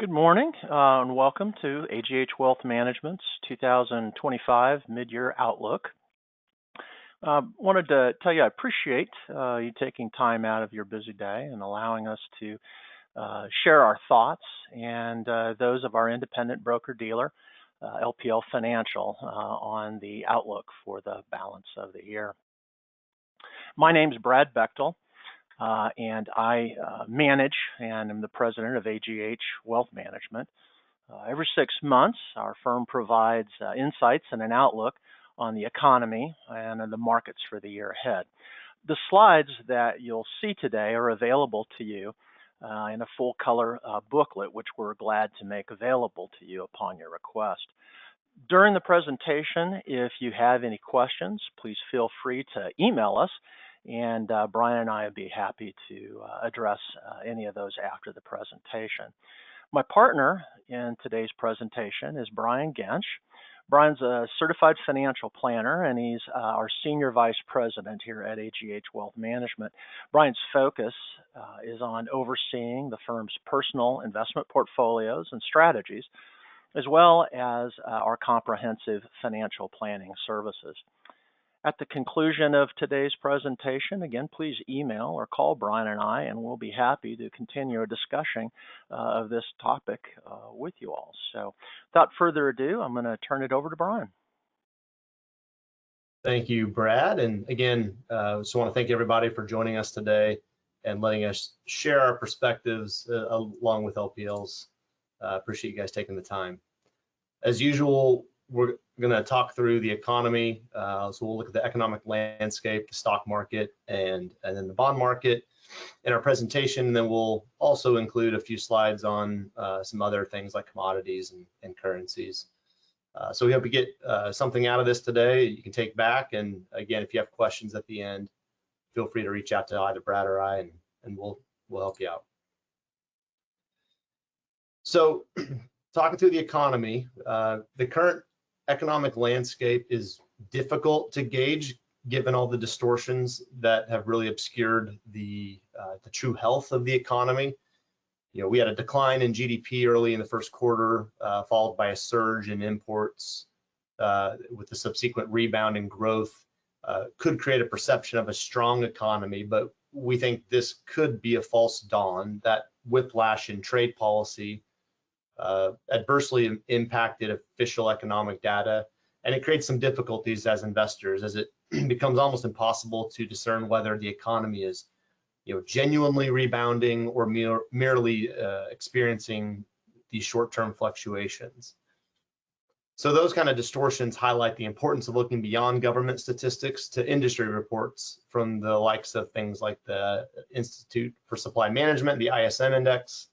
Good morning, and welcome to AGH Wealth Management's 2025 Midyear Outlook. Wanted to tell you I appreciate you taking time out of your busy day and allowing us to share our thoughts and those of our independent broker-dealer, LPL Financial, on the outlook for the balance of the year. My name's Brad Bechtel. And I manage and am the president of AGH Wealth Management. Every 6 months, our firm provides insights and an outlook on the economy and the markets for the year ahead. The slides that you'll see today are available to you in a full color booklet, which we're glad to make available to you upon your request. During the presentation, if you have any questions, please feel free to email us, and Brian and I would be happy to address any of those after the presentation. My partner in today's presentation is Brian Gensch. Brian's a certified financial planner, and he's our senior vice president here at AGH Wealth Management. Brian's focus is on overseeing the firm's personal investment portfolios and strategies, as well as our comprehensive financial planning services. At the conclusion of today's presentation, again, please email or call Brian and I, and we'll be happy to continue a discussion of this topic with you all. So without further ado, I'm going to turn it over to Brian. Thank you, Brad. And again, just want to thank everybody for joining us today and letting us share our perspectives along with LPL's. Appreciate you guys taking the time. As usual, we're going to talk through the economy. So we'll look at the economic landscape, the stock market, and then the bond market in our presentation. And then we'll also include a few slides on some other things like commodities and currencies. So we hope you get something out of this today you can take back. And again, if you have questions at the end, feel free to reach out to either Brad or I, and we'll help you out. So talking through the economy, the current economic landscape is difficult to gauge given all the distortions that have really obscured the true health of the economy. You know, we had a decline in GDP early in the first quarter, followed by a surge in imports, with the subsequent rebound in growth. Could create a perception of a strong economy, but we think this could be a false dawn. That whiplash in trade policy adversely impacted official economic data, and it creates some difficulties as investors, as it becomes almost impossible to discern whether the economy is, genuinely rebounding or merely experiencing these short-term fluctuations. So those kind of distortions highlight the importance of looking beyond government statistics to industry reports from the likes of things like the Institute for Supply Management, the ISM index,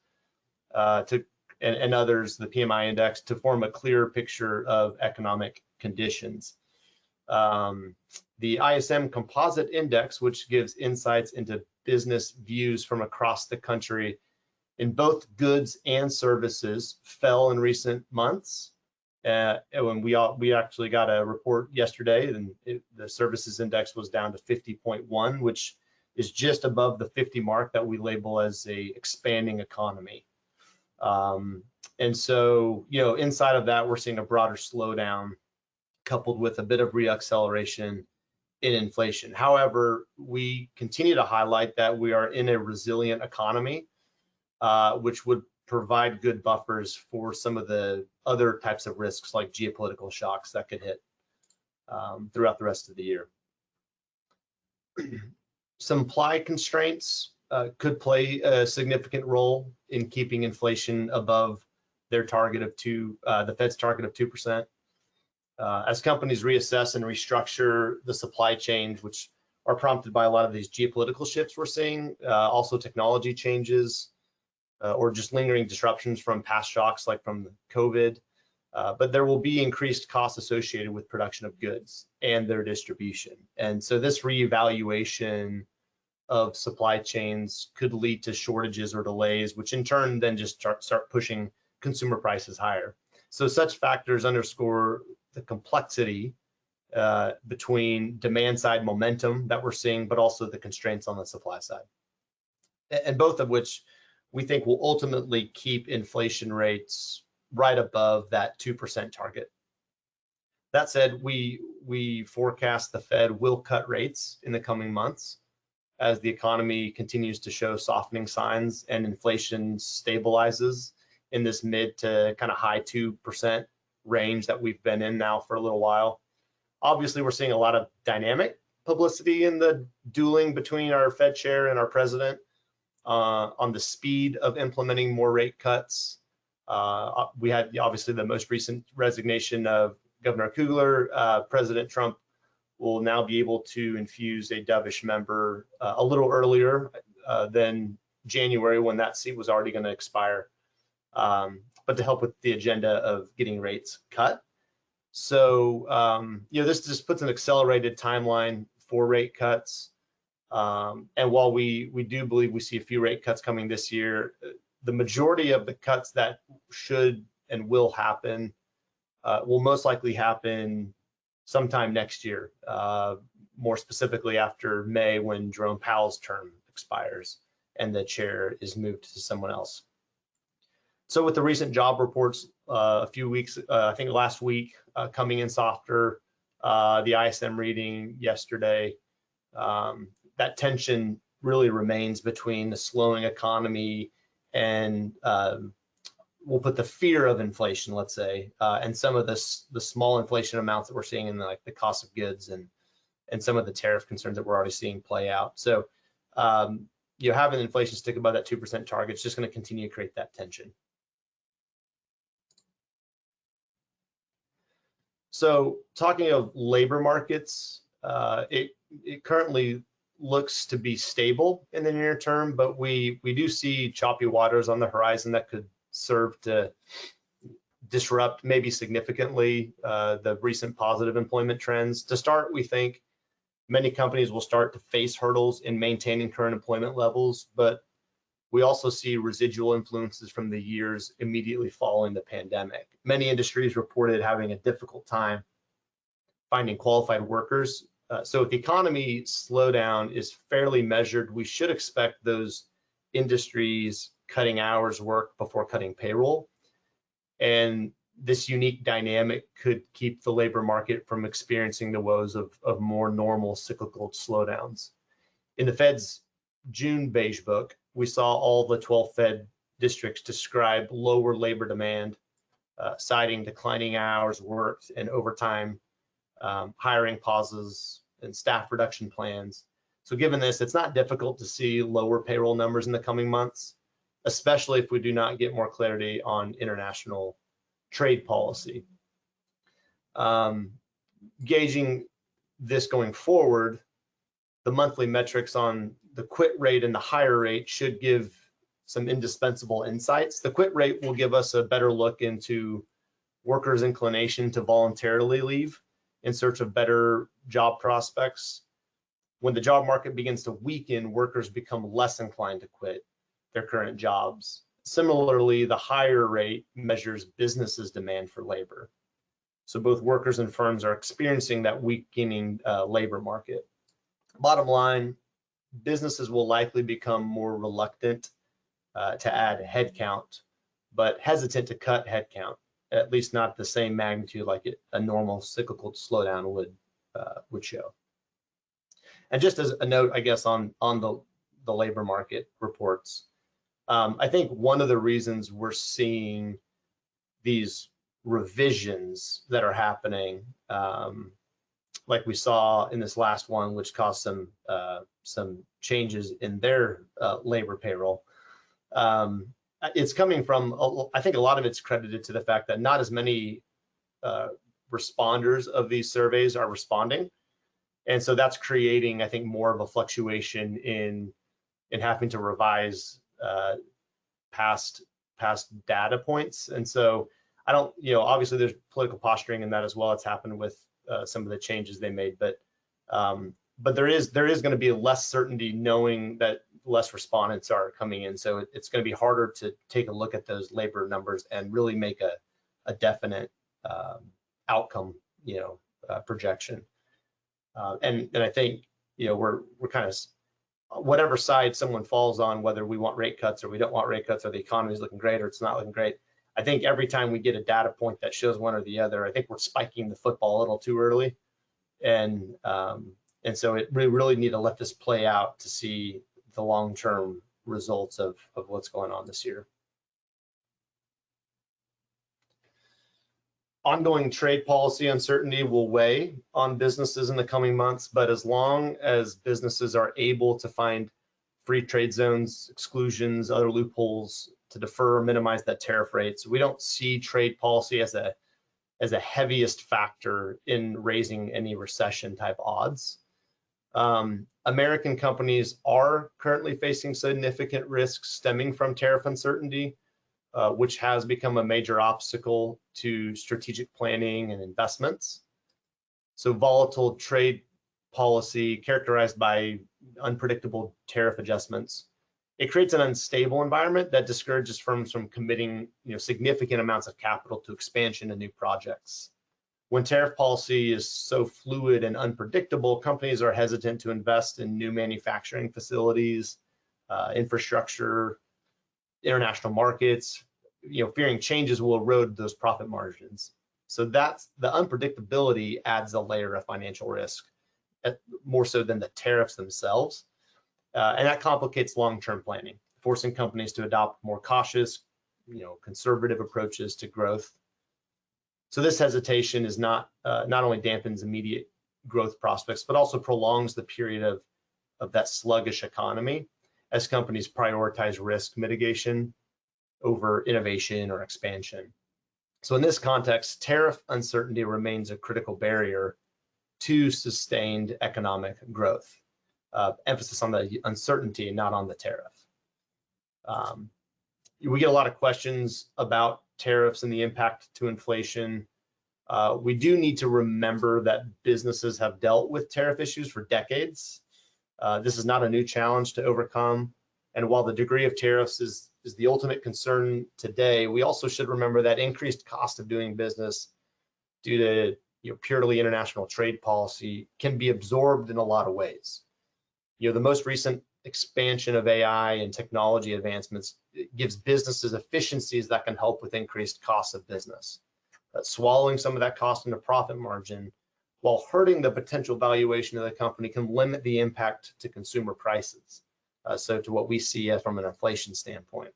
and others, the PMI index, to form a clear picture of economic conditions. The ISM Composite Index, which gives insights into business views from across the country in both goods and services, fell in recent months. When we actually got a report yesterday, and the services index was down to 50.1, which is just above the 50 mark that we label as a expanding economy. And so, inside of that, we're seeing a broader slowdown coupled with a bit of reacceleration in inflation. However, we continue to highlight that we are in a resilient economy, which would provide good buffers for some of the other types of risks like geopolitical shocks that could hit throughout the rest of the year. Supply constraints could play a significant role in keeping inflation above their target of the Fed's target of 2%. As companies reassess and restructure the supply chains, which are prompted by a lot of these geopolitical shifts we're seeing, also technology changes, or just lingering disruptions from past shocks like from COVID. But there will be increased costs associated with production of goods and their distribution. And so this reevaluation of supply chains could lead to shortages or delays, which in turn then just start pushing consumer prices higher. So such factors underscore the complexity between demand side momentum that we're seeing, but also the constraints on the supply side, and both of which we think will ultimately keep inflation rates right above that 2% target. That said, we forecast the Fed will cut rates in the coming months as the economy continues to show softening signs and inflation stabilizes in this mid to kind of high 2% range that we've been in now for a little while. Obviously, we're seeing a lot of dynamic publicity in the dueling between our Fed chair and our president on the speed of implementing more rate cuts. We had obviously the most recent resignation of Governor Kugler. President Trump will now be able to infuse a dovish member a little earlier than January, when that seat was already going to expire, but to help with the agenda of getting rates cut. So, this just puts an accelerated timeline for rate cuts. And while we do believe we see a few rate cuts coming this year, the majority of the cuts that should and will happen will most likely happen sometime next year, more specifically after May, when Jerome Powell's term expires and the chair is moved to someone else. So with the recent job reports a few weeks, I think last week, coming in softer, the ISM reading yesterday, that tension really remains between the slowing economy and we'll put the fear of inflation, let's say, and some of the small inflation amounts that we're seeing in the cost of goods and some of the tariff concerns that we're already seeing play out. So having inflation stick above that 2% target is just going to continue to create that tension. So talking of labor markets, it currently looks to be stable in the near term, but we do see choppy waters on the horizon that could serve to disrupt maybe significantly the recent positive employment trends. To start, we think many companies will start to face hurdles in maintaining current employment levels, but we also see residual influences from the years immediately following the pandemic. Many industries reported having a difficult time finding qualified workers. So if the economy slowdown is fairly measured, we should expect those industries cutting hours worked before cutting payroll. And this unique dynamic could keep the labor market from experiencing the woes of more normal cyclical slowdowns. In the Fed's June beige book, we saw all the 12 Fed districts describe lower labor demand, citing declining hours worked and overtime, hiring pauses, and staff reduction plans. So given this, it's not difficult to see lower payroll numbers in the coming months, especially if we do not get more clarity on international trade policy. Gauging this going forward, the monthly metrics on the quit rate and the hire rate should give some indispensable insights. The quit rate will give us a better look into workers' inclination to voluntarily leave in search of better job prospects. When the job market begins to weaken, workers become less inclined to quit their current jobs. Similarly, the hire rate measures businesses' demand for labor. So both workers and firms are experiencing that weakening labor market. Bottom line, businesses will likely become more reluctant to add headcount, but hesitant to cut headcount, at least not the same magnitude like a normal cyclical slowdown would show. And just as a note, I guess, on the labor market reports, I think one of the reasons we're seeing these revisions that are happening, like we saw in this last one, which caused some changes in their labor payroll. It's coming from, I think a lot of it's credited to the fact that not as many responders of these surveys are responding. And so that's creating, I think, more of a fluctuation in having to revise past data points. And so I don't, obviously there's political posturing in that as well. It's happened with some of the changes they made, but there is going to be less certainty knowing that less respondents are coming in. So it's going to be harder to take a look at those labor numbers and really make a definite outcome, projection. And I think, we're kind of whatever side someone falls on, whether we want rate cuts or we don't want rate cuts, or the economy is looking great or it's not looking great, I think every time we get a data point that shows one or the other, I think we're spiking the football a little too early. And so we really need to let this play out to see the long-term results of what's going on this year. Ongoing trade policy uncertainty will weigh on businesses in the coming months, but as long as businesses are able to find free trade zones, exclusions, other loopholes to defer or minimize that tariff rates, we don't see trade policy as a heaviest factor in raising any recession type odds. American companies are currently facing significant risks stemming from tariff uncertainty, which has become a major obstacle to strategic planning and investments. So volatile trade policy characterized by unpredictable tariff adjustments, it creates an unstable environment that discourages firms from committing significant amounts of capital to expansion and new projects. When tariff policy is so fluid and unpredictable, companies are hesitant to invest in new manufacturing facilities, infrastructure, international markets, fearing changes will erode those profit margins. So that's the unpredictability adds a layer of financial risk, more so than the tariffs themselves. And that complicates long-term planning, forcing companies to adopt more cautious, conservative approaches to growth. So this hesitation is not only dampens immediate growth prospects, but also prolongs the period of that sluggish economy as companies prioritize risk mitigation over innovation or expansion. So in this context, tariff uncertainty remains a critical barrier to sustained economic growth. Emphasis on the uncertainty, not on the tariff. We get a lot of questions about tariffs and the impact to inflation. We do need to remember that businesses have dealt with tariff issues for decades. This is not a new challenge to overcome. And while the degree of tariffs is the ultimate concern today, we also should remember that increased cost of doing business due to purely international trade policy can be absorbed in a lot of ways. The most recent expansion of AI and technology advancements gives businesses efficiencies that can help with increased costs of business. Swallowing some of that cost into profit margin while hurting the potential valuation of the company can limit the impact to consumer prices. So to what we see from an inflation standpoint.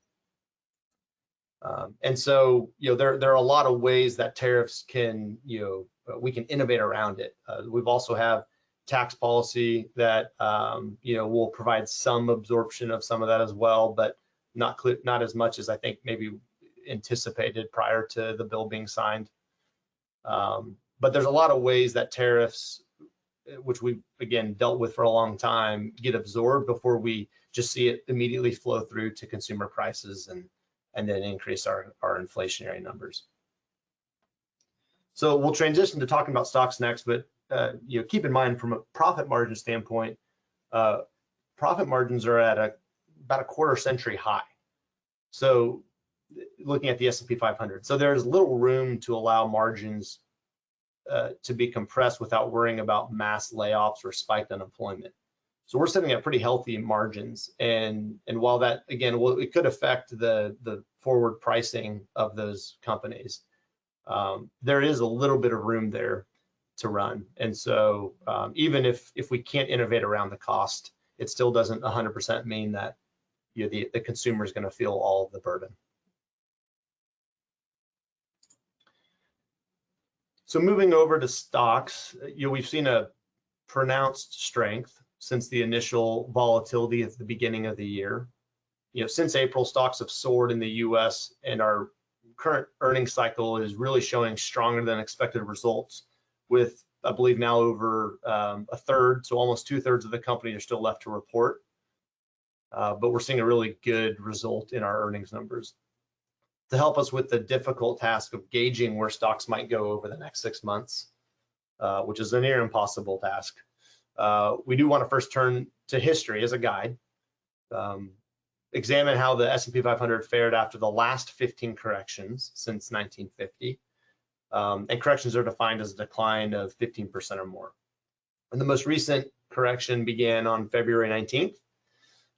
And so, there are a lot of ways that tariffs can, we can innovate around it. We've also have tax policy that, will provide some absorption of some of that as well, but not as much as I think maybe anticipated prior to the bill being signed. But there's a lot of ways that tariffs, which we've again dealt with for a long time, get absorbed before we just see it immediately flow through to consumer prices and then increase our inflationary numbers. So we'll transition to talking about stocks next, but keep in mind from a profit margin standpoint, profit margins are at about a quarter century high. So looking at the S&P 500, so there's little room to allow margins to be compressed without worrying about mass layoffs or spiked unemployment. So we're sitting at pretty healthy margins, and while that again, it could affect the forward pricing of those companies, there is a little bit of room there to run. And so even if we can't innovate around the cost, it still doesn't 100% mean that the consumer is going to feel all of the burden. So moving over to stocks, we've seen a pronounced strength since the initial volatility at the beginning of the year. Since April, stocks have soared in the US, and our current earnings cycle is really showing stronger than expected results, with I believe now over a third, so almost 2/3 of the company are still left to report. But we're seeing a really good result in our earnings numbers. To help us with the difficult task of gauging where stocks might go over the next 6 months, which is a near impossible task, we do want to first turn to history as a guide. Examine how the S&P 500 fared after the last 15 corrections since 1950. And corrections are defined as a decline of 15% or more. And the most recent correction began on February 19th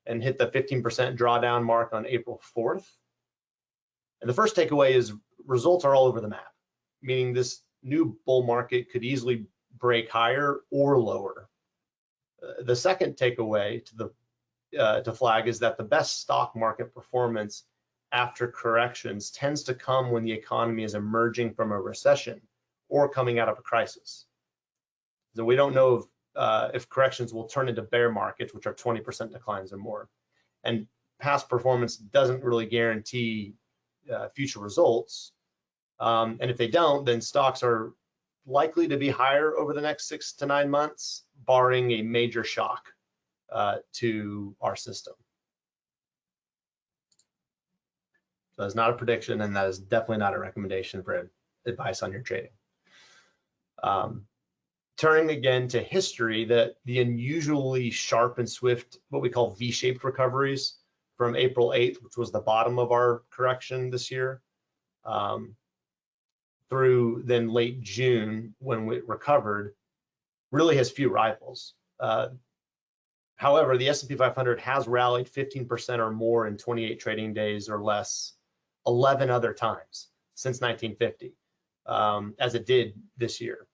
and hit the 15% drawdown mark on April 4th. And the first takeaway is results are all over the map, meaning this new bull market could easily break higher or lower. The second takeaway to flag is that the best stock market performance after corrections tends to come when the economy is emerging from a recession or coming out of a crisis. So we don't know if corrections will turn into bear markets, which are 20% declines or more. And past performance doesn't really guarantee future results. And if they don't, then stocks are likely to be higher over the next 6 to 9 months, barring a major shock to our system. So that's not a prediction, and that is definitely not a recommendation for advice on your trading. Turning again to history, the unusually sharp and swift, what we call V-shaped recoveries from April 8th, which was the bottom of our correction this year, through then late June when we recovered, really has few rivals. However, the S&P 500 has rallied 15% or more in 28 trading days or less 11 other times since 1950, as it did this year.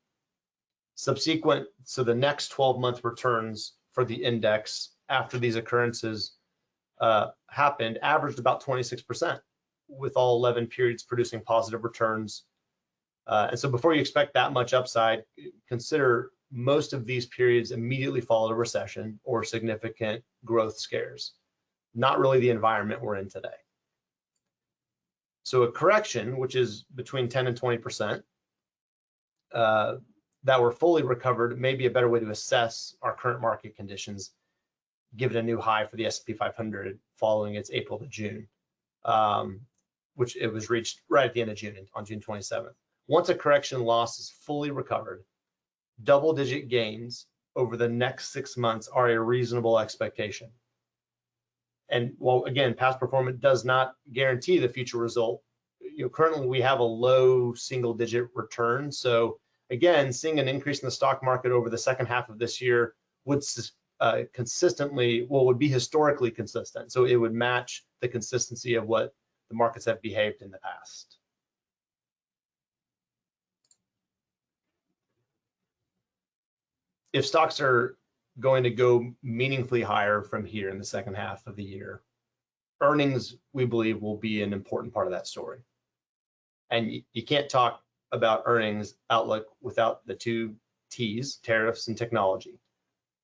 Subsequent, so the next 12-month returns for the index after these occurrences happened averaged about 26%, with all 11 periods producing positive returns. And so before you expect that much upside, consider most of these periods immediately followed a recession or significant growth scares. Not really the environment we're in today. So a correction, which is between 10 and 20%, that were fully recovered, may be a better way to assess our current market conditions, given a new high for the S&P 500 following its April to June, which it was reached right at the end of June, on June 27th. Once a correction loss is fully recovered, double-digit gains over the next 6 months are a reasonable expectation. And while, again, past performance does not guarantee the future result, currently we have a low single-digit return. So again, seeing an increase in the stock market over the second half of this year would would be historically consistent. So it would match the consistency of what the markets have behaved in the past. If stocks are going to go meaningfully higher from here in the second half of the year, earnings, we believe, will be an important part of that story. And you can't talk about earnings outlook without the two T's, tariffs and technology.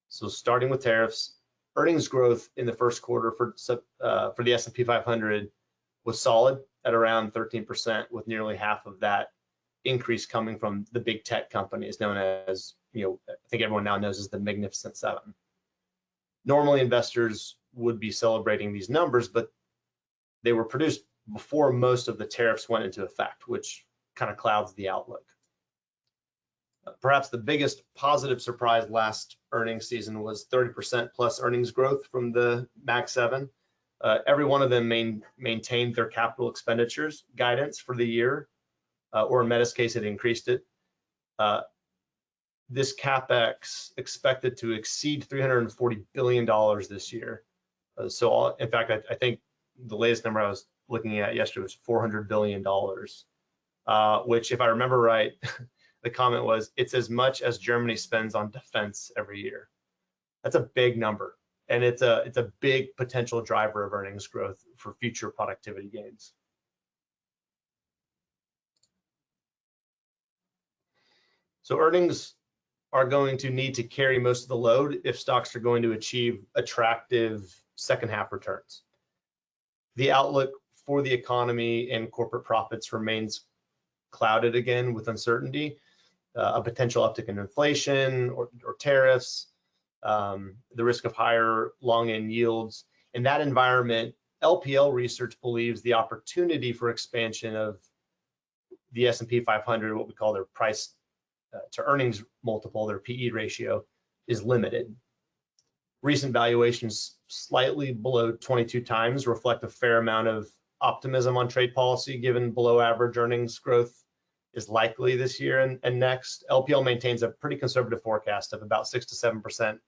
So starting with tariffs, earnings growth in the first quarter for the S&P 500 was solid at around 13%, with nearly half of that increase coming from the big tech companies known as, I think everyone now knows as the Magnificent Seven. Normally investors would be celebrating these numbers, but they were produced before most of the tariffs went into effect, which kind of clouds the outlook. Perhaps the biggest positive surprise last earnings season was 30% plus earnings growth from the Mag 7. Every one of them maintained their capital expenditures guidance for the year, or in Meta's case, it increased it. This CapEx expected to exceed $340 billion this year. In fact, I think the latest number I was looking at yesterday was $400 billion, which, if I remember right, the comment was, it's as much as Germany spends on defense every year. That's a big number, and it's a big potential driver of earnings growth for future productivity gains. So earnings are going to need to carry most of the load if stocks are going to achieve attractive second half returns. The outlook for the economy and corporate profits remains clouded again with uncertainty, a potential uptick in inflation or tariffs, the risk of higher long-end yields. In that environment, LPL research believes the opportunity for expansion of the S&P 500, what we call their price to earnings multiple, their PE ratio, is limited. Recent valuations slightly below 22 times reflect a fair amount of optimism on trade policy, given below average earnings growth is likely this year and next. LPL maintains a pretty conservative forecast of about 6 to 7%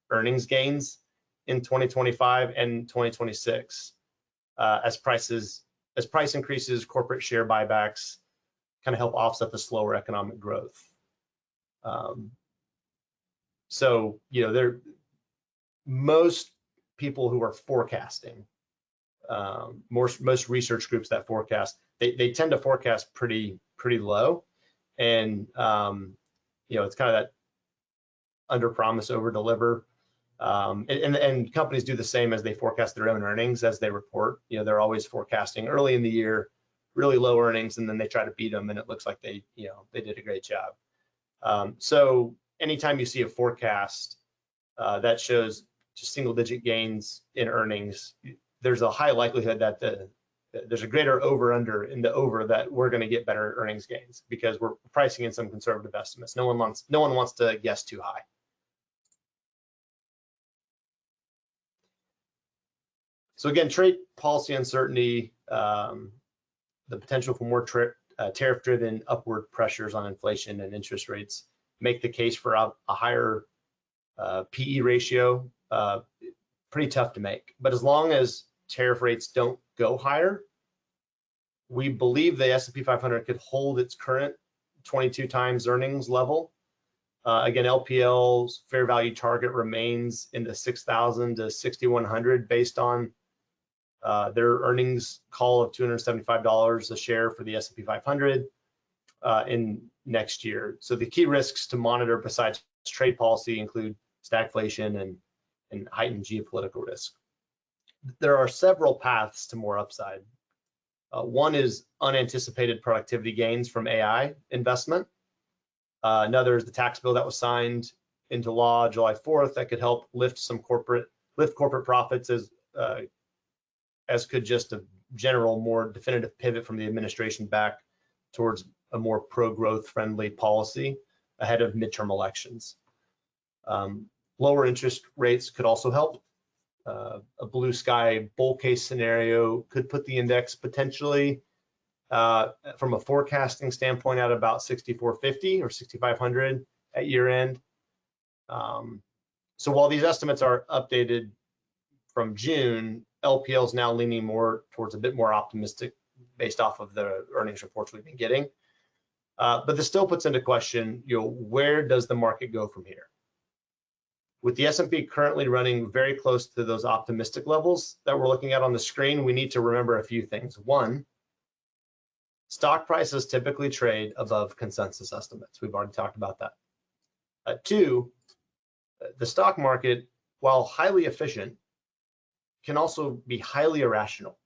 earnings gains in 2025 and 2026 as price increases, corporate share buybacks kind of help offset the slower economic growth. So, you know, most people who are forecasting, most research groups that forecast, they tend to forecast pretty low, and you know, it's kind of that under promise, over deliver. And companies do the same as they forecast their own earnings as they report. You know, they're always forecasting early in the year really low earnings, and then they try to beat them, and it looks like they did a great job. So anytime you see a forecast that shows just single-digit gains in earnings, there's a high likelihood that there's a greater over/under in the over that we're going to get better earnings gains because we're pricing in some conservative estimates. No one wants to guess too high. So again, trade policy uncertainty, the potential for more tariff-driven upward pressures on inflation and interest rates make the case for a higher PE ratio pretty tough to make. But as long as tariff rates don't go higher, we believe the S&P 500 could hold its current 22 times earnings level. Again, LPL's fair value target remains in the 6,000 to 6,100 based on their earnings call of $275 a share for the S&P 500 in next year. So the key risks to monitor besides trade policy include stagflation and heightened geopolitical risk. There are several paths to more upside. One is unanticipated productivity gains from AI investment. Another is the tax bill that was signed into law July 4th that could help lift corporate profits as could just a general, more definitive pivot from the administration back towards a more pro-growth friendly policy ahead of midterm elections. Lower interest rates could also help. A blue sky bull case scenario could put the index potentially from a forecasting standpoint at about 6,450 or 6,500 at year end. So while these estimates are updated from June, LPL is now leaning more towards a bit more optimistic based off of the earnings reports we've been getting. But this still puts into question, you know, where does the market go from here? With the S&P currently running very close to those optimistic levels that we're looking at on the screen, we need to remember a few things. One, stock prices typically trade above consensus estimates. We've already talked about that. Two, the stock market, while highly efficient, can also be highly irrational.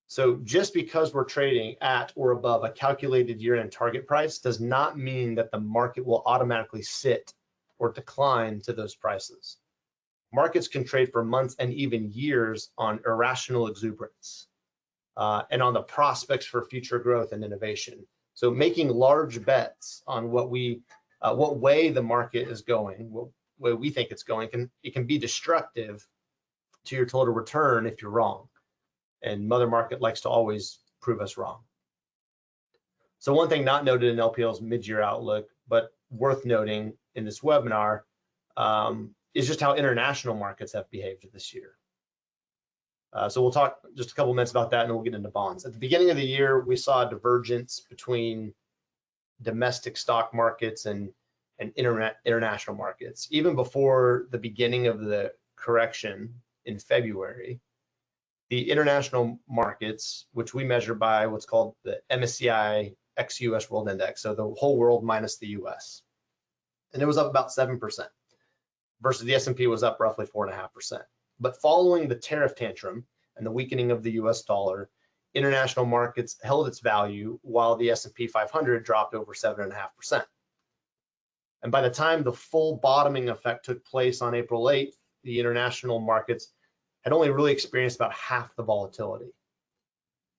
So just because we're trading at or above a calculated year-end target price does not mean that the market will automatically sit or decline to those prices. Markets can trade for months and even years on irrational exuberance and on the prospects for future growth and innovation. So making large bets on what way the market is going, what way we think it's going, can be destructive to your total return if you're wrong. And mother market likes to always prove us wrong. So one thing not noted in LPL's mid-year outlook, but worth noting in this webinar, is just how international markets have behaved this year. So we'll talk just a couple minutes about that and then we'll get into bonds. At the beginning of the year, we saw a divergence between domestic stock markets and international markets. Even before the beginning of the correction in February, the international markets, which we measure by what's called the MSCI ex-US World Index, so the whole world minus the US, and it was up about 7%, versus the S&P was up roughly 4.5%. But following the tariff tantrum and the weakening of the US dollar, international markets held its value while the S&P 500 dropped over 7.5%. And by the time the full bottoming effect took place on April 8th, the international markets had only really experienced about half the volatility.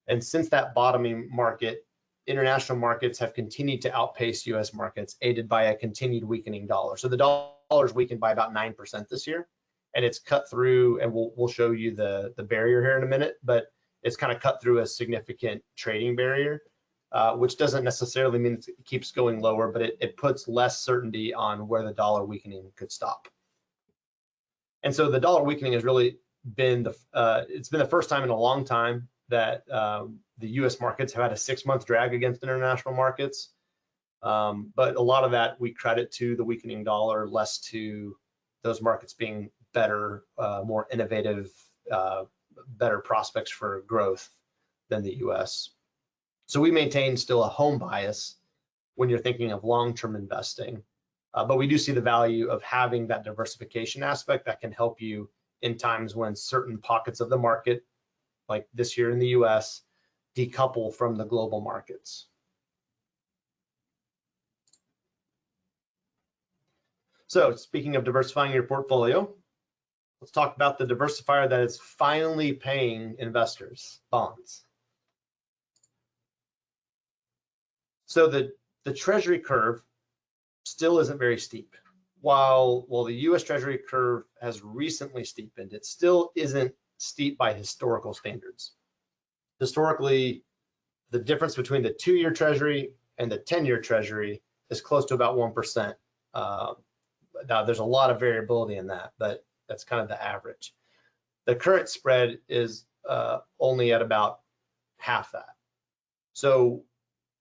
And since that bottoming market, international markets have continued to outpace US markets, aided by a continued weakening dollar. So the dollar's weakened by about 9% this year, and it's cut through, and we'll show you the barrier here in a minute, but it's kind of cut through a significant trading barrier, which doesn't necessarily mean it keeps going lower, but it puts less certainty on where the dollar weakening could stop. And so the dollar weakening has really been it's been the first time in a long time that the U.S. markets have had a 6-month drag against international markets. But a lot of that we credit to the weakening dollar, less to those markets being better, more innovative, better prospects for growth than the U.S. So we maintain still a home bias when you're thinking of long-term investing. But we do see the value of having that diversification aspect that can help you in times when certain pockets of the market, like this year in the US, decouple from the global markets. So speaking of diversifying your portfolio, let's talk about the diversifier that is finally paying investors, bonds. So the Treasury curve still isn't very steep. While the US Treasury curve has recently steepened, it still isn't steep by historical standards. Historically, the difference between the 2-year Treasury and the 10-year Treasury is close to about 1%. Now, there's a lot of variability in that, but that's kind of the average. The current spread is only at about half that. So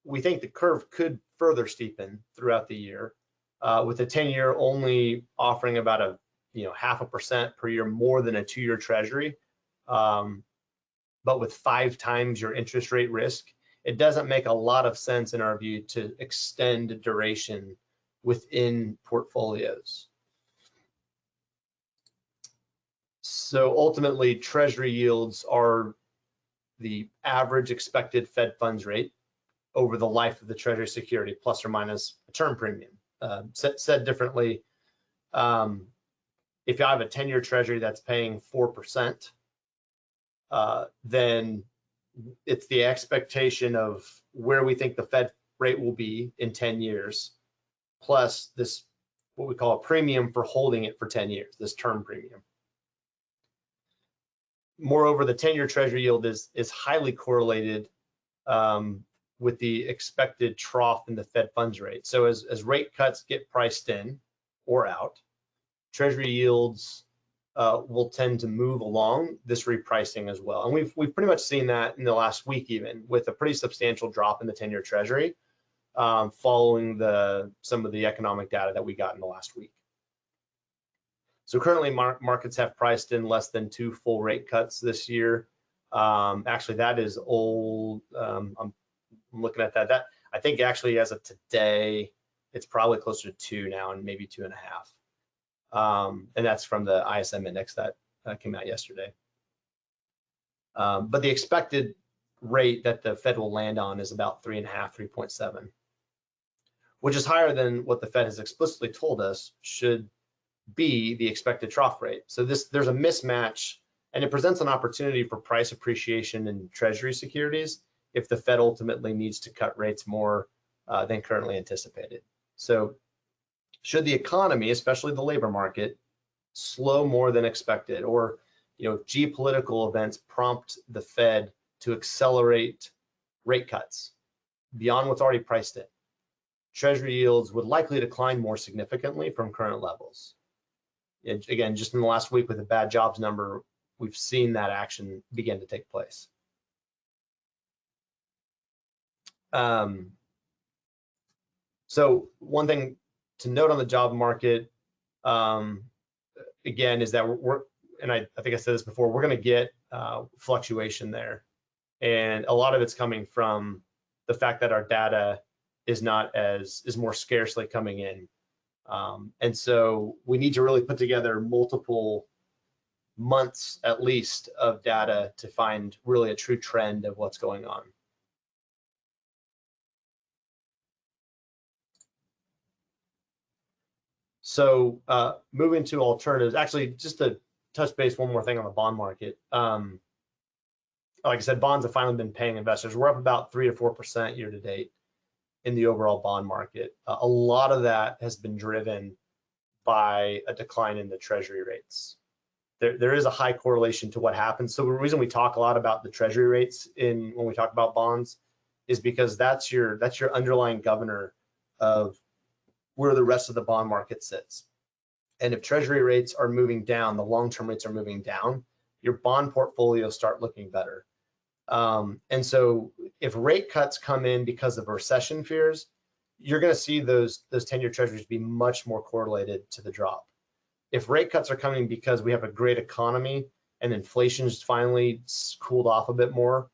we think the curve could further steepen throughout the year, with the 10-year only offering about a 0.5% per year more than a 2-year Treasury. But with 5 times your interest rate risk, it doesn't make a lot of sense in our view to extend duration within portfolios. So ultimately, Treasury yields are the average expected Fed funds rate over the life of the Treasury security, plus or minus a term premium. Said differently, if you have a 10-year Treasury that's paying 4%, then it's the expectation of where we think the Fed rate will be in 10 years, plus this, what we call a premium for holding it for 10 years, this term premium. Moreover, the 10-year Treasury yield is highly correlated with the expected trough in the Fed funds rate. So as rate cuts get priced in or out, Treasury yields will tend to move along this repricing as well. And we've pretty much seen that in the last week, even with a pretty substantial drop in the 10-year Treasury following some of the economic data that we got in the last week. So currently markets have priced in less than 2 full rate cuts this year. Actually, that is old. I'm looking at that. I think actually as of today, it's probably closer to 2 now and maybe 2.5. And that's from the ISM index that came out yesterday. But the expected rate that the Fed will land on is about 3.5, 3.7, which is higher than what the Fed has explicitly told us should be the expected trough rate. So there's a mismatch, and it presents an opportunity for price appreciation in Treasury securities if the Fed ultimately needs to cut rates more than currently anticipated. So should the economy, especially the labor market, slow more than expected, or geopolitical events prompt the Fed to accelerate rate cuts beyond what's already priced in, Treasury yields would likely decline more significantly from current levels. Again, just in the last week with a bad jobs number, we've seen that action begin to take place. So one thing to note on the job market, again, is that and I think I said this before, we're going to get fluctuation there. And a lot of it's coming from the fact that our data is more scarcely coming in. And so we need to really put together multiple months at least of data to find really a true trend of what's going on. So moving to alternatives, actually just to touch base one more thing on the bond market. Like I said, bonds have finally been paying investors. We're up about 3 to 4% year to date in the overall bond market. A lot of that has been driven by a decline in the Treasury rates. There is a high correlation to what happens. So the reason we talk a lot about the Treasury rates when we talk about bonds is because that's your underlying governor of where the rest of the bond market sits. And if treasury rates are moving down, the long-term rates are moving down, your bond portfolios start looking better. And so if rate cuts come in because of recession fears, you're going to see those 10-year treasuries be much more correlated to the drop. If rate cuts are coming because we have a great economy and inflation's finally cooled off a bit more,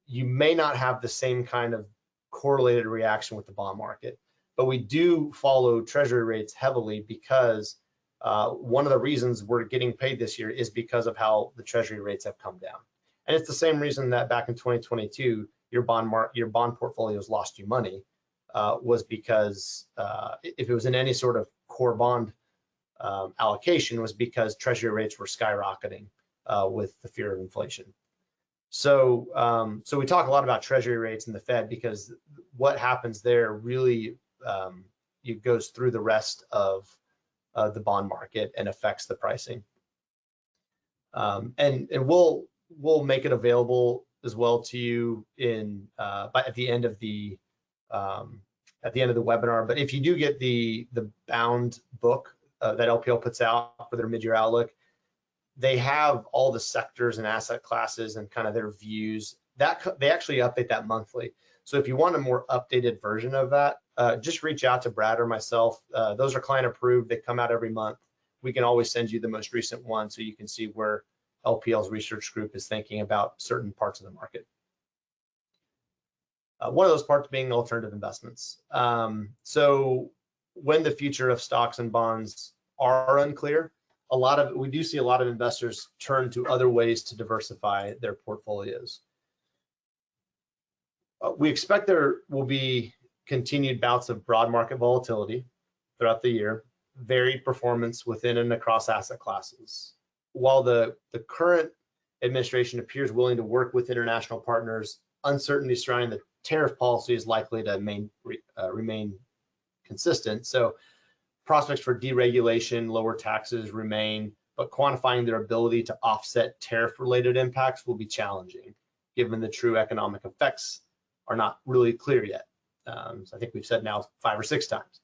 you may not have the same kind of correlated reaction with the bond market. But we do follow treasury rates heavily because one of the reasons we're getting paid this year is because of how the treasury rates have come down. And it's the same reason that back in 2022, your bond portfolios lost you money, was because if it was in any sort of core bond allocation, was because treasury rates were skyrocketing with the fear of inflation. So we talk a lot about treasury rates and the Fed because what happens there really it goes through the rest of the bond market and affects the pricing. And we'll make it available as well to you at the end of the webinar. But if you do get the bound book that LPL puts out for their mid-year outlook, they have all the sectors and asset classes and kind of their views. That they actually update that monthly. So if you want a more updated version of that, just reach out to Brad or myself. Those are client approved. They come out every month. We can always send you the most recent one so you can see where LPL's research group is thinking about certain parts of the market. One of those parts being alternative investments. So when the future of stocks and bonds are unclear, we do see a lot of investors turn to other ways to diversify their portfolios. We expect there will be continued bouts of broad market volatility throughout the year, varied performance within and across asset classes. While the current administration appears willing to work with international partners, uncertainty surrounding the tariff policy is likely to remain consistent. So prospects for deregulation, lower taxes remain, but quantifying their ability to offset tariff-related impacts will be challenging, given the true economic effects are not really clear yet. So I think we've said now 5 or 6 times.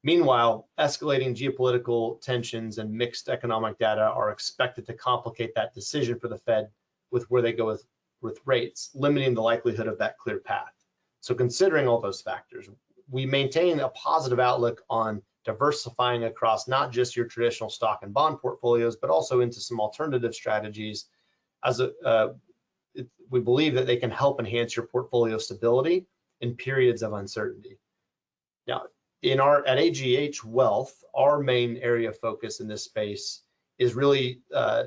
Meanwhile, escalating geopolitical tensions and mixed economic data are expected to complicate that decision for the Fed with where they go with rates, limiting the likelihood of that clear path. So considering all those factors, we maintain a positive outlook on diversifying across not just your traditional stock and bond portfolios, but also into some alternative strategies. We believe that they can help enhance your portfolio stability in periods of uncertainty. Now, at AGH Wealth, our main area of focus in this space is really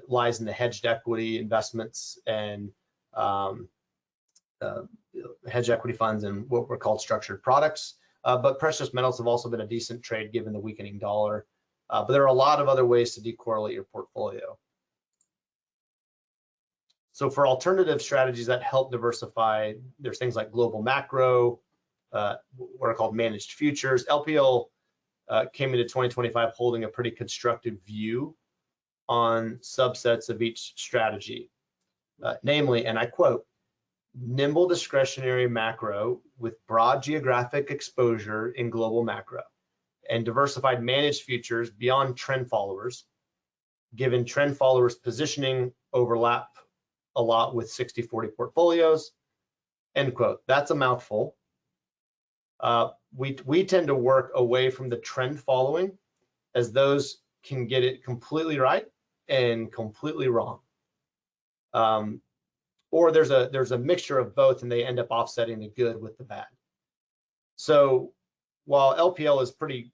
lies in the hedged equity investments and hedged equity funds and what were called structured products. But precious metals have also been a decent trade given the weakening dollar. But there are a lot of other ways to decorrelate your portfolio. So for alternative strategies that help diversify, there's things like global macro, what are called managed futures. LPL came into 2025 holding a pretty constructive view on subsets of each strategy, namely, and I quote, nimble discretionary macro with broad geographic exposure in global macro, and diversified managed futures beyond trend followers, given trend followers positioning overlap a lot with 60-40 portfolios, end quote. That's a mouthful. We tend to work away from the trend following, as those can get it completely right and completely wrong. Or there's a mixture of both and they end up offsetting the good with the bad. So while LPL is pretty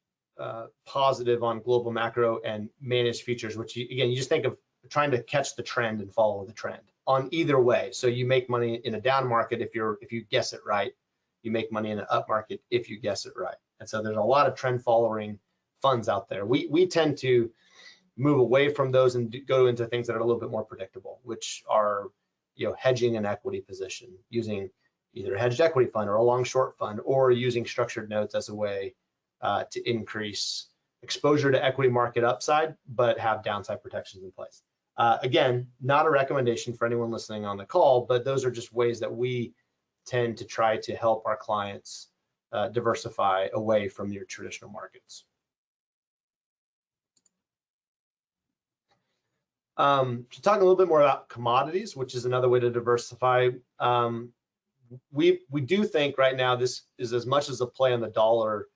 positive on global macro and managed futures, which you just think of trying to catch the trend and follow the trend on either way. So you make money in a down market if you guess it right. You make money in an up market if you guess it right. And so there's a lot of trend following funds out there. We tend to move away from those and go into things that are a little bit more predictable, which are hedging an equity position using either a hedged equity fund or a long short fund, or using structured notes as a way to increase exposure to equity market upside, but have downside protections in place. Again, not a recommendation for anyone listening on the call, but those are just ways that we tend to try to help our clients diversify away from your traditional markets. To talk a little bit more about commodities, which is another way to diversify, we do think right now this is as much as a play on the dollar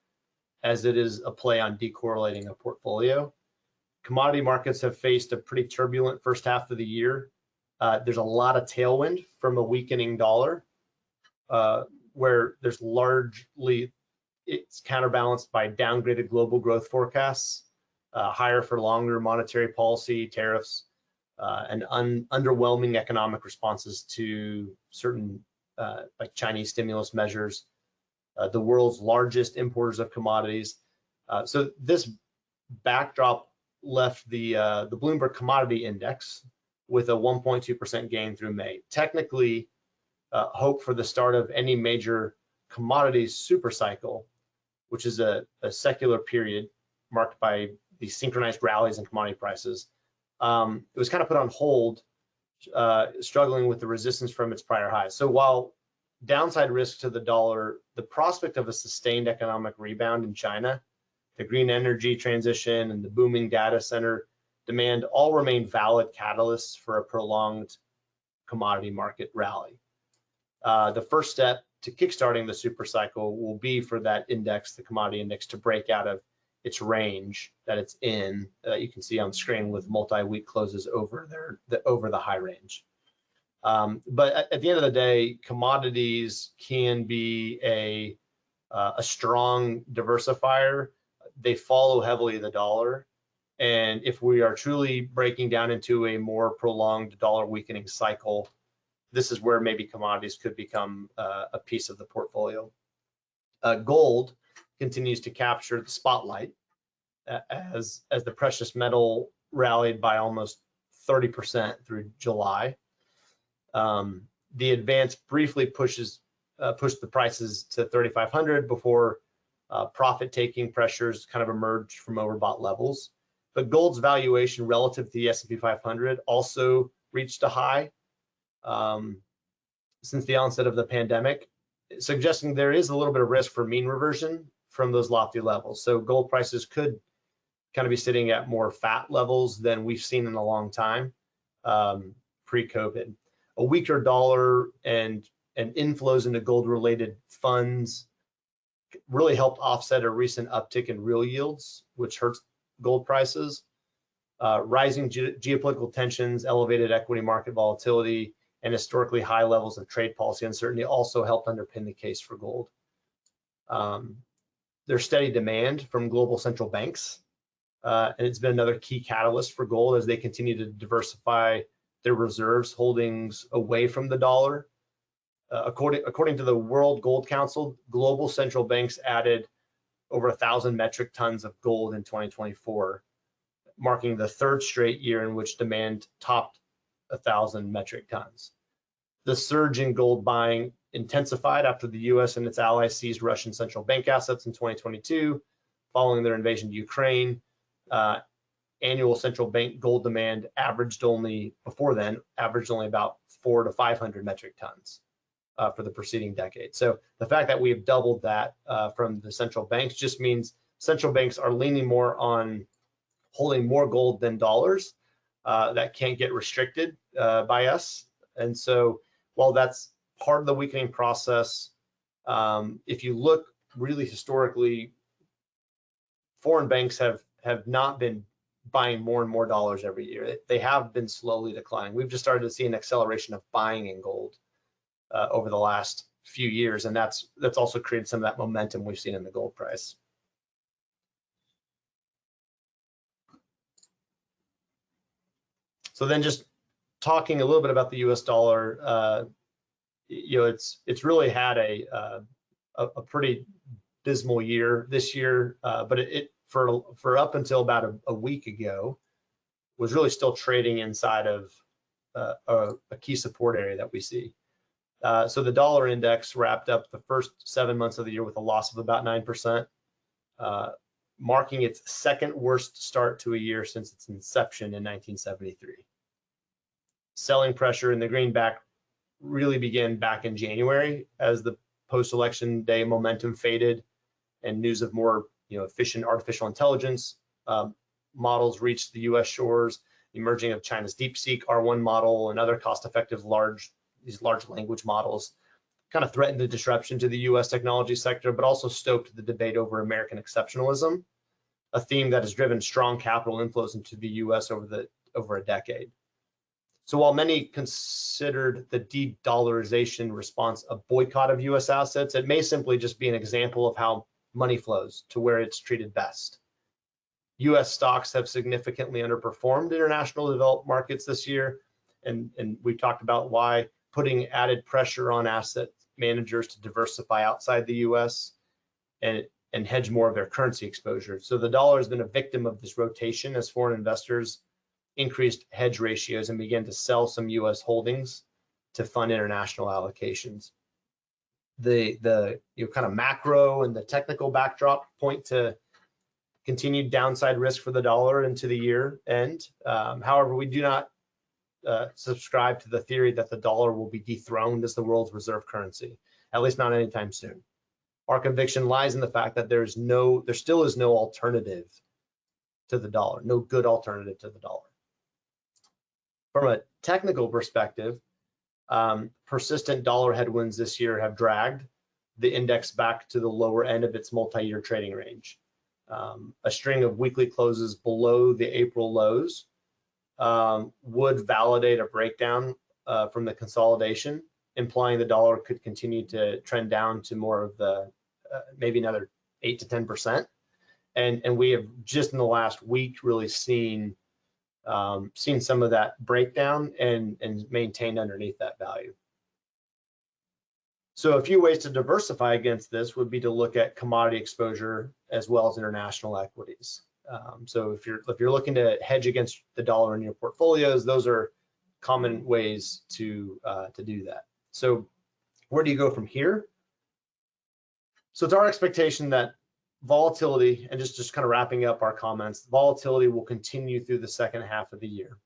as it is a play on decorrelating a portfolio. Commodity markets have faced a pretty turbulent first half of the year. There's a lot of tailwind from a weakening dollar, where there's largely, it's counterbalanced by downgraded global growth forecasts, higher for longer monetary policy, tariffs, and underwhelming economic responses to certain like Chinese stimulus measures, the world's largest importers of commodities. So this backdrop left the Bloomberg Commodity Index with a 1.2% gain through May. Technically, hope for the start of any major commodities super cycle, which is a secular period marked by these synchronized rallies in commodity prices. It was kind of put on hold, struggling with the resistance from its prior highs. So while downside risk to the dollar, the prospect of a sustained economic rebound in China, the green energy transition, and the booming data center demand all remain valid catalysts for a prolonged commodity market rally. The first step to kickstarting the super cycle will be for that index, the commodity index, to break out of its range that it's in. You can see on screen with multi-week closes over the high range. But at the end of the day, commodities can be a strong diversifier. They follow heavily the dollar. And if we are truly breaking down into a more prolonged dollar weakening cycle, this is where maybe commodities could become a piece of the portfolio. Gold continues to capture the spotlight as the precious metal rallied by almost 30% through July. The advance briefly pushed the prices to 3,500 before profit-taking pressures kind of emerged from overbought levels. But gold's valuation relative to the S&P 500 also reached a high since the onset of the pandemic, suggesting there is a little bit of risk for mean reversion from those lofty levels. So gold prices could kind of be sitting at more fat levels than we've seen in a long time pre-COVID. A weaker dollar and inflows into gold-related funds really helped offset a recent uptick in real yields, which hurts gold prices. Rising geopolitical tensions, elevated equity market volatility, and historically high levels of trade policy uncertainty also helped underpin the case for gold. There's steady demand from global central banks, and it's been another key catalyst for gold as they continue to diversify their reserves holdings away from the dollar. According to the World Gold Council, global central banks added over 1,000 metric tons of gold in 2024, marking the third straight year in which demand topped 1,000 metric tons. The surge in gold buying intensified after the US and its allies seized Russian central bank assets in 2022, following their invasion of Ukraine. Annual central bank gold demand averaged only about 400 to 500 metric tons for the preceding decade. So the fact that we have doubled that from the central banks just means central banks are leaning more on holding more gold than dollars that can't get restricted by us. And so while that's part of the weakening process, if you look really historically, foreign banks have not been buying more and more dollars every year. They have been slowly declining. We've just started to see an acceleration of buying in gold over the last few years, and that's also created some of that momentum we've seen in the gold price. So then just talking a little bit about the US dollar, it's really had a pretty dismal year this year, but it for up until about a week ago was really still trading inside of a key support area that we see. So the dollar index wrapped up the first 7 months of the year with a loss of about 9%, marking its second worst start to a year since its inception in 1973. Selling pressure in the greenback really began back in January as the post-election day momentum faded and news of more efficient artificial intelligence models reached the US shores. emerging of China's DeepSeek R1 model and other cost-effective these large language models kind of threatened the disruption to the US technology sector, but also stoked the debate over American exceptionalism, a theme that has driven strong capital inflows into the US over a decade. So while many considered the de-dollarization response a boycott of US assets, it may simply just be an example of how money flows to where it's treated best. US stocks have significantly underperformed international developed markets this year, and we've talked about why, putting added pressure on asset managers to diversify outside the US and hedge more of their currency exposure. So the dollar has been a victim of this rotation as foreign investors increased hedge ratios and began to sell some US holdings to fund international allocations. The kind of macro and the technical backdrop point to continued downside risk for the dollar into the year end. However, we do not subscribe to the theory that the dollar will be dethroned as the world's reserve currency, at least not anytime soon. Our conviction lies in the fact that there still is no alternative to the dollar, no good alternative to the dollar. From a technical perspective, persistent dollar headwinds this year have dragged the index back to the lower end of its multi-year trading range. A string of weekly closes below the April lows would validate a breakdown from the consolidation, implying the dollar could continue to trend down to more of the maybe another 8 to 10%. And we have just in the last week really seen some of that breakdown and maintained underneath that value. So a few ways to diversify against this would be to look at commodity exposure as well as international equities. So if you're looking to hedge against the dollar in your portfolios, those are common ways to do that. So where do you go from here? So it's our expectation that volatility, and just kind of wrapping up our comments, volatility will continue through the second half of the year.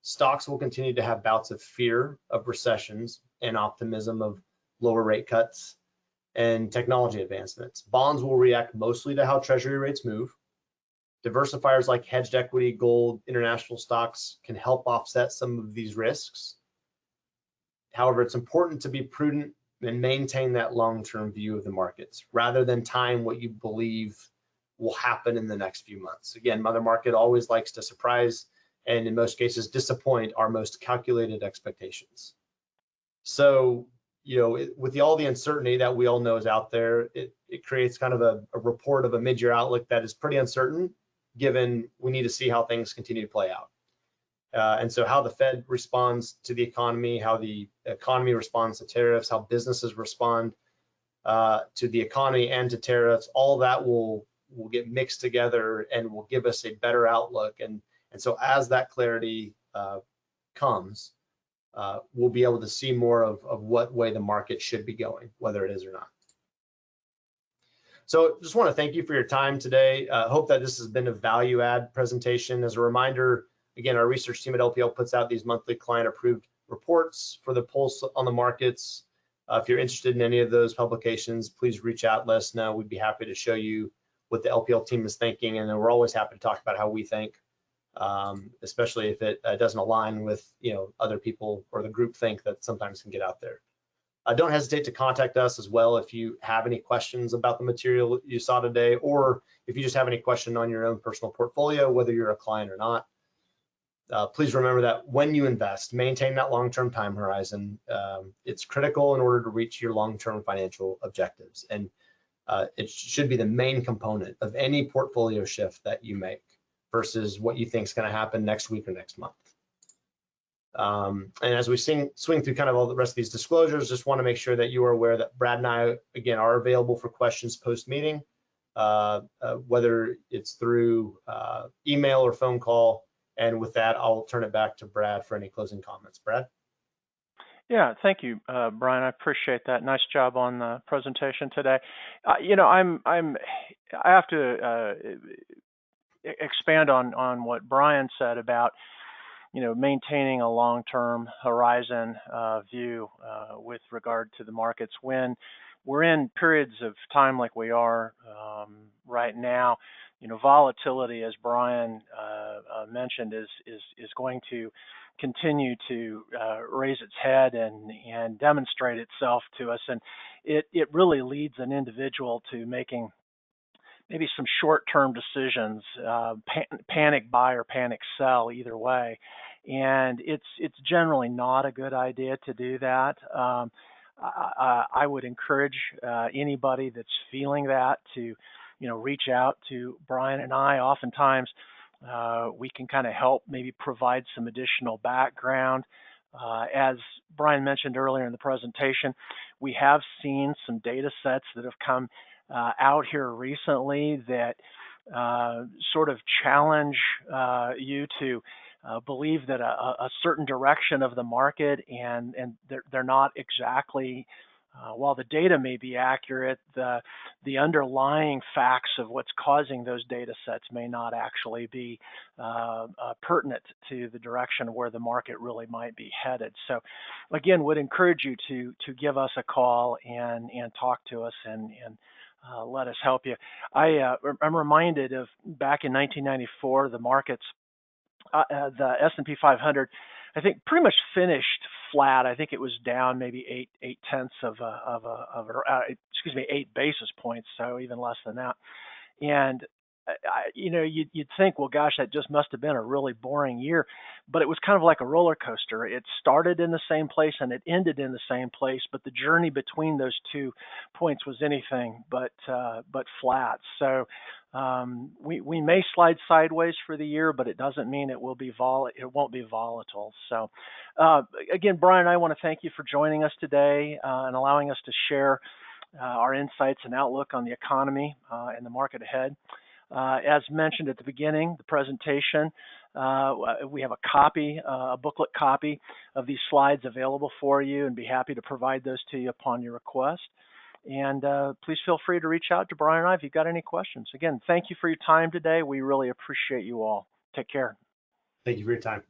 Stocks will continue to have bouts of fear of recessions and optimism of lower rate cuts and technology advancements. Bonds will react mostly to how treasury rates move. Diversifiers like hedged equity, gold, international stocks can help offset some of these risks. However, it's important to be prudent and maintain that long-term view of the markets rather than time what you believe will happen in the next few months. Again, mother market always likes to surprise and in most cases disappoint our most calculated expectations. So, with all the uncertainty that we all know is out there, it creates kind of a report of a mid-year outlook that is pretty uncertain, given we need to see how things continue to play out. And so how the Fed responds to the economy, how the economy responds to tariffs, how businesses respond to the economy and to tariffs, all that will get mixed together and will give us a better outlook. And so as that clarity comes, we'll be able to see more of what way the market should be going, whether it is or not. So just want to thank you for your time today. Hope that this has been a value add presentation. As a reminder, again, our research team at LPL puts out these monthly client approved reports for the pulse on the markets. If you're interested in any of those publications, please reach out, let us know. We'd be happy to show you what the LPL team is thinking. And then we're always happy to talk about how we think, especially if it doesn't align with other people or the group think that sometimes can get out there. Don't hesitate to contact us as well if you have any questions about the material you saw today, or if you just have any question on your own personal portfolio, whether you're a client or not. Please remember that when you invest, maintain that long-term time horizon. It's critical in order to reach your long-term financial objectives. And it should be the main component of any portfolio shift that you make versus what you think is going to happen next week or next month. And as we swing through kind of all the rest of these disclosures, just want to make sure that you are aware that Brad and I, again, are available for questions post-meeting, whether it's through email or phone call. And with that, I'll turn it back to Brad for any closing comments. Brad? Yeah, thank you, Brian. I appreciate that. Nice job on the presentation today. I have to expand on what Brian said about maintaining a long-term horizon view with regard to the markets when we're in periods of time like we are right now. Volatility, as Brian mentioned, is going to continue to raise its head and demonstrate itself to us, and it really leads an individual to making maybe some short-term decisions, panic buy or panic sell, either way. And it's generally not a good idea to do that. I would encourage anybody that's feeling that to, reach out to Brian and I. Oftentimes, we can kind of help maybe provide some additional background. As Brian mentioned earlier in the presentation, we have seen some data sets that have come out here recently that sort of challenge you to believe that a certain direction of the market, and they're not exactly, while the data may be accurate, the underlying facts of what's causing those data sets may not actually be pertinent to the direction where the market really might be headed. So again, would encourage you to give us a call and talk to us and let us help you. I'm reminded of back in 1994, the markets, the S&P 500, I think pretty much finished flat. I think it was down maybe eight tenths excuse me, 8 basis points, so even less than that. And you'd think, well, gosh, that just must have been a really boring year, but it was kind of like a roller coaster. It started in the same place and it ended in the same place, but the journey between those 2 points was anything but flat. So we may slide sideways for the year, but it doesn't mean it won't be volatile. So again, Brian, I want to thank you for joining us today and allowing us to share our insights and outlook on the economy and the market ahead. As mentioned at the beginning, the presentation, we have a booklet copy of these slides available for you, and be happy to provide those to you upon your request. And please feel free to reach out to Brian and I if you've got any questions. Again, thank you for your time today. We really appreciate you all. Take care. Thank you for your time.